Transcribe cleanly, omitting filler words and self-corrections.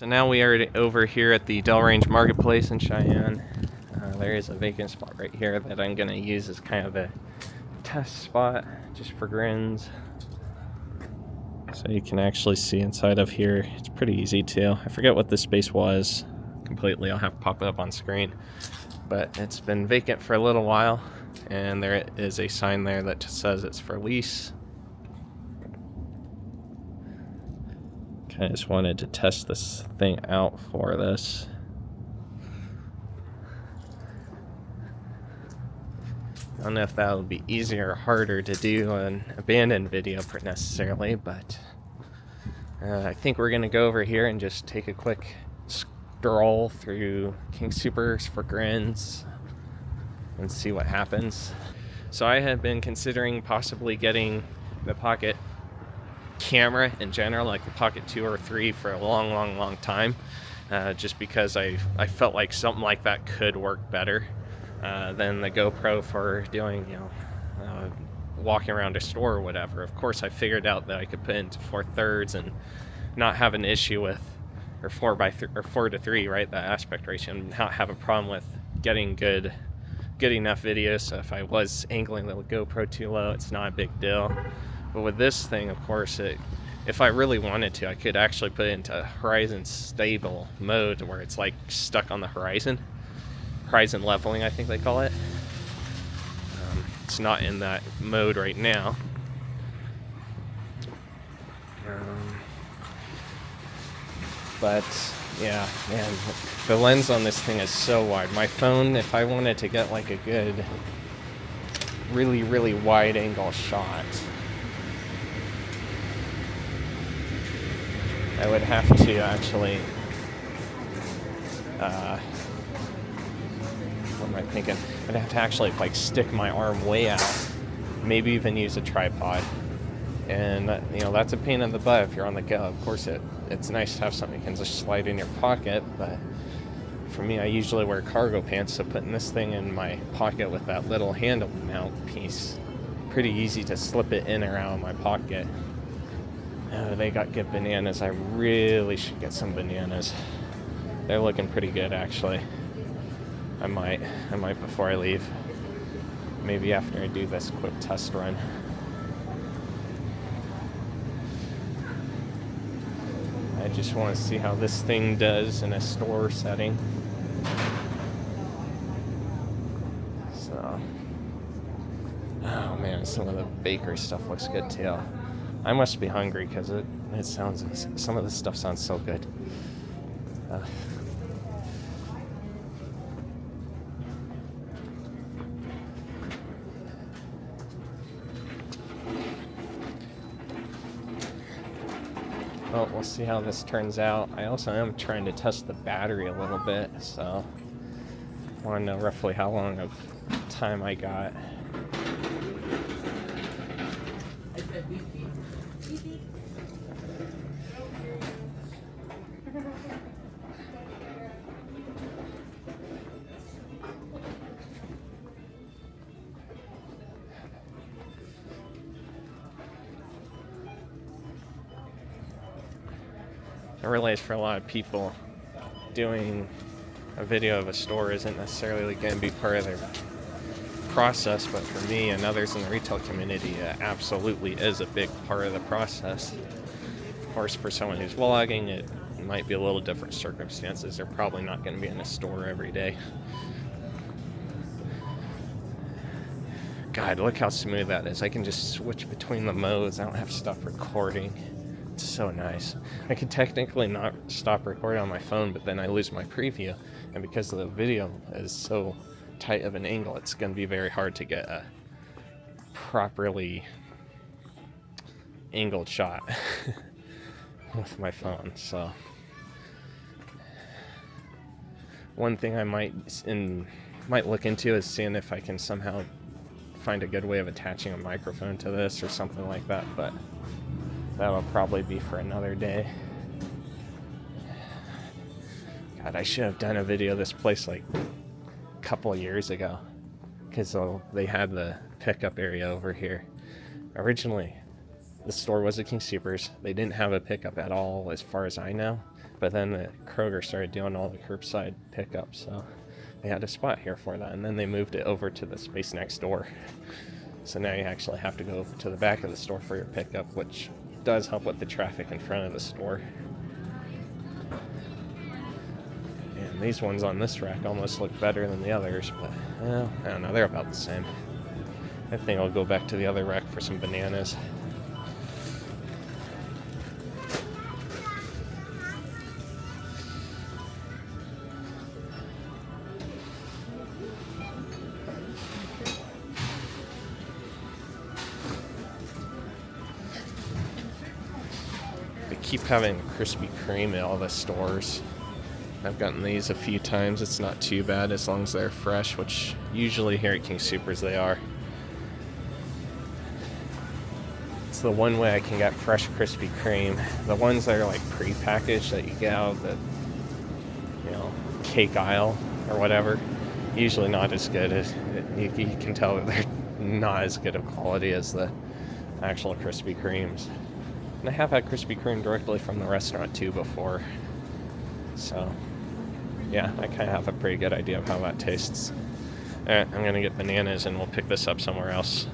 So now we are over here at the Delrange Marketplace in Cheyenne. There is a vacant spot right here that I'm going to use as kind of a test spot just for grins. So you can actually see inside of here. It's pretty easy too. I forget what this space was completely. I'll have to pop it up on screen. But it's been vacant for a little while, and there is a sign there that says it's for lease. I just wanted to test this thing out for this. I don't know if that would be easier or harder to do an abandoned video necessarily, but I think we're going to go over here and just take a quick stroll through King Soopers for grins and see what happens. So I had been considering possibly getting the Pocket camera in general, like the Pocket 2 or 3, for a long time, just because I felt like something like that could work better than the GoPro for doing, walking around a store or whatever. Of course, I figured out that I could put it into 4/3 and not have an issue with, or 4:3, right? That aspect ratio, and not have a problem with getting good enough videos. So if I was angling the GoPro too low, it's not a big deal. But with this thing, of course, if I really wanted to, I could actually put it into horizon stable mode, where it's like stuck on the horizon leveling, I think they call it. It's not in that mode right now. But yeah, man, the lens on this thing is so wide. My phone, if I wanted to get like a good, really wide angle shot, I would have to actually, what am I thinking? I'd have to actually like stick my arm way out, maybe even use a tripod. And that's a pain in the butt if you're on the go. Of course, it's nice to have something you can just slide in your pocket, but for me, I usually wear cargo pants, so putting this thing in my pocket with that little handle mount piece, pretty easy to slip it in or out of my pocket. They got good bananas. I really should get some bananas. They're looking pretty good, actually. I might before I leave. Maybe after I do this quick test run. I just want to see how this thing does in a store setting. So, oh man, some of the bakery stuff looks good too. I must be hungry because it sounds, some of this stuff sounds so good. Well, we'll see how this turns out. I also am trying to test the battery a little bit, so I want to know roughly how long of time I got. I realize for a lot of people, doing a video of a store isn't necessarily going to be part of their process, but for me and others in the retail community, it absolutely is a big part of the process. Of course, for someone who's vlogging, it might be a little different circumstances. They're probably not going to be in a store every day. God, look how smooth that is. I can just switch between the modes. I don't have to stop recording. It's so nice. I could technically not stop recording on my phone, but then I lose my preview. And because the video is so tight of an angle, it's going to be very hard to get a properly angled shot with my phone. So one thing I might look into is seeing if I can somehow find a good way of attaching a microphone to this or something like that, but that'll probably be for another day. God, I should have done a video of this place like a couple of years ago, because they had the pickup area over here. Originally, the store was a KingSoopers. They didn't have a pickup at all, as far as I know. But then the Kroger started doing all the curbside pickups, so they had a spot here for that. And then they moved it over to the space next door. So now you actually have to go to the back of the store for your pickup, which does help with the traffic in front of the store. And these ones on this rack almost look better than the others, but well, I don't know, they're about the same. I think I'll go back to the other rack for some bananas. They keep having Krispy Kreme at all the stores. I've gotten these a few times. It's not too bad as long as they're fresh, which usually here at King Soopers they are. It's the one way I can get fresh Krispy Kreme. The ones that are like pre-packaged that you get out of the, cake aisle or whatever, usually not as good. You can tell that they're not as good of quality as the actual Krispy Kremes. And I have had Krispy Kreme directly from the restaurant too before. So, yeah, I kind of have a pretty good idea of how that tastes. Alright, I'm going to get bananas and we'll pick this up somewhere else.